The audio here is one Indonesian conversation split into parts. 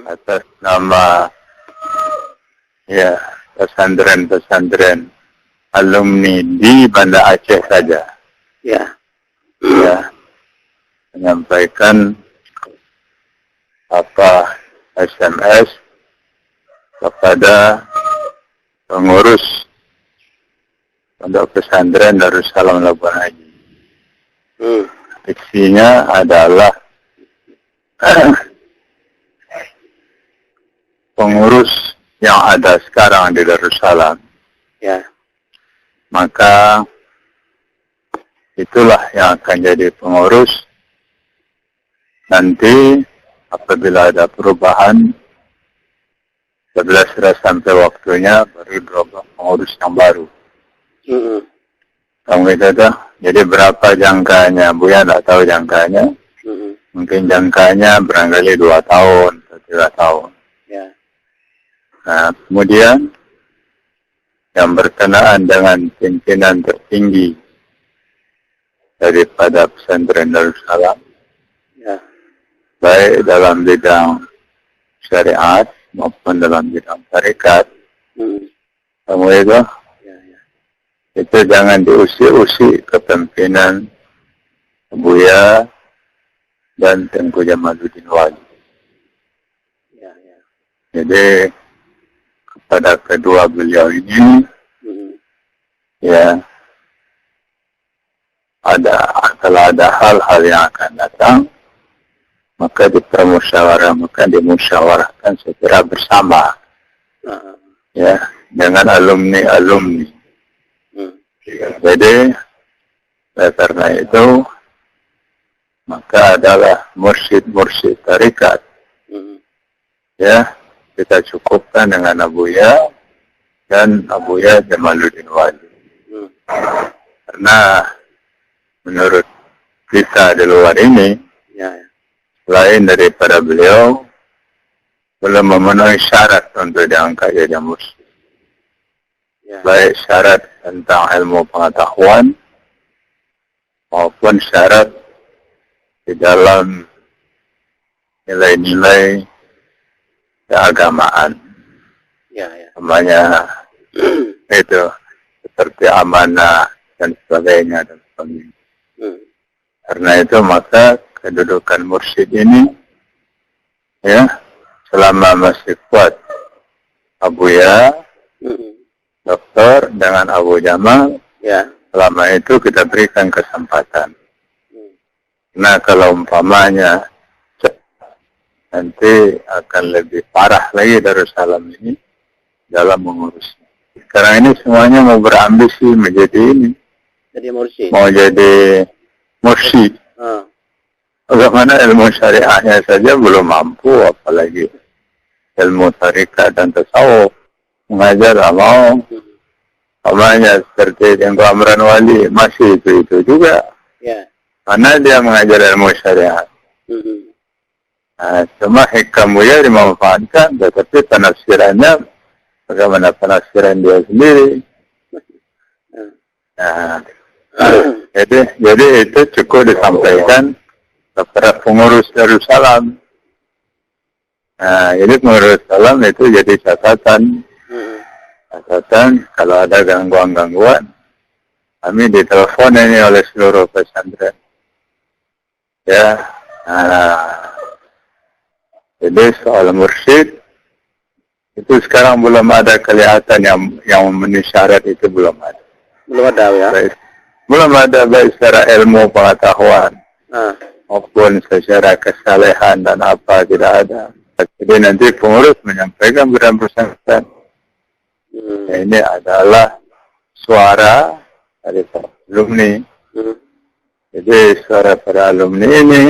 atas nama ya pesantren-pesantren alumni di Banda Aceh saja. Ya. Ya, menyampaikan SMS kepada pengurus pondok pesantren Darussalam Labuan Haji. Isinya adalah pengurus yang ada sekarang di Darussalam. Ya. Maka itulah yang akan jadi pengurus nanti apabila ada perubahan. Setelah sudah sampai waktunya baru berubah pengurus yang baru. Kamu itu jadi berapa jangkanya? Buya tidak tahu jangkanya. Mungkin jangkanya barangkali 2 tahun atau 3 tahun. Ya. Nah, kemudian yang berkenaan dengan pimpinan tertinggi daripada pesantren Darussalam, ya, baik dalam bidang syariat maupun dalam bidang tarekat, kamu itu, itu jangan diusik-usik kepemimpinan Buya dan Tengku Jamaluddin Wali. Jadi kepada kedua beliau ini, ya, kalau ada hal-hal yang akan datang, maka dimusyawarahkan secara bersama, ya, dengan alumni. Jadi karena itu maka adalah mursyid tarekat, ya, kita cukupkan dengan Abuya dan Abuya Jamaluddin Wali. Karena menurut kita di luar ini, lain daripada beliau belum memenuhi syarat untuk diangkat jadi mursyid. Baik syarat tentang ilmu pengetahuan maupun syarat di dalam nilai-nilai keagamaan. Namanya itu seperti amanah dan sebagainya. Karena itu maka kedudukan mursyid ini, ya, selama masih kuat Abuya, Doktor dengan Abu Jamal, ya, selama itu kita berikan kesempatan. Nah, kalau umpamanya nanti akan lebih parah lagi Darussalam ini dalam mengurusnya. Sekarang ini semuanya mau berambisi menjadi ini. Jadi mursyid. Mau jadi mursyid. Bagaimana ilmu syariahnya saja belum mampu, apalagi ilmu tarekat dan tasawuf. Mengajar tak mau. Namanya seperti Tengku Amran Wali, masih itu juga. Ya. Karena dia mengajar ilmu syariat. Nah, cuma hikam Buya dimanfaatkan, tetapi penafsirannya bagaimana penafsiran dia sendiri. Nah, jadi itu cukup disampaikan kepada pengurus Darussalam. Nah, jadi pengurus Darussalam itu jadi catatan kalau ada gangguan-gangguan, kami ditelepon ini oleh seluruh pesantren. Ya, nah, jadi soal mursyid itu sekarang belum ada kelihatan yang memenuhi syarat, itu belum ada. Belum ada, ya? Belum ada, baik secara ilmu pengetahuan maupun secara kesalehan dan apa, tidak ada. Jadi nanti pengurus menyampaikan kepada pesantren. Ini adalah suara dari para alumni. Jadi suara para alumni ini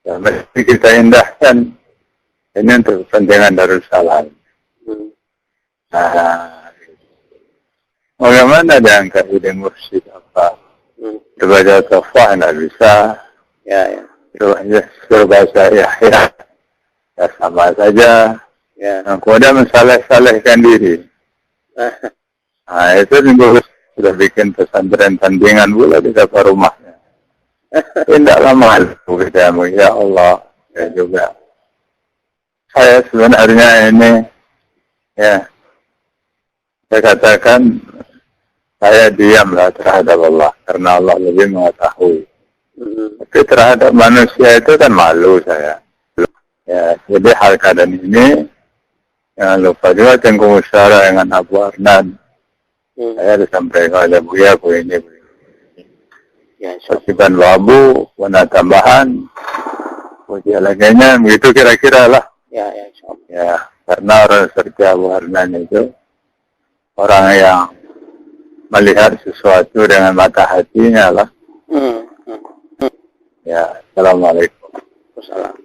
ya, mesti kita indahkan. Ini untuk kepentingan Darussalam. Nah, bagaimana diangkat jadi mursyid apa? Berbaca tafah tidak bisa. Ya. Berbaca Yahya, ya sama saja. Ya. Nah, kemudian mensaleh-salehkan diri. Nah, itu juga sudah bikin pesantren tandingan pula di depan rumahnya. Tidak lama kita, ya Allah, ya juga. saya sebenarnya ini, ya, saya katakan saya diamlah terhadap Allah karena Allah lebih mengetahui. Tapi terhadap manusia itu kan malu saya. Ya, jadi hal keadaan ini jangan lupa juga Tengku Musyawarah dengan Abu Arnan. Saya disampaikan oleh Buya ini. Ya, Kewajiban wabu, warna tambahan, ujian lainnya, begitu kira-kira lah. ya, insyaallah. Ya, karena orang seperti Abu Arnan itu orang yang melihat sesuatu dengan mata hatinya lah. Ya, Assalamualaikum. Wassalam.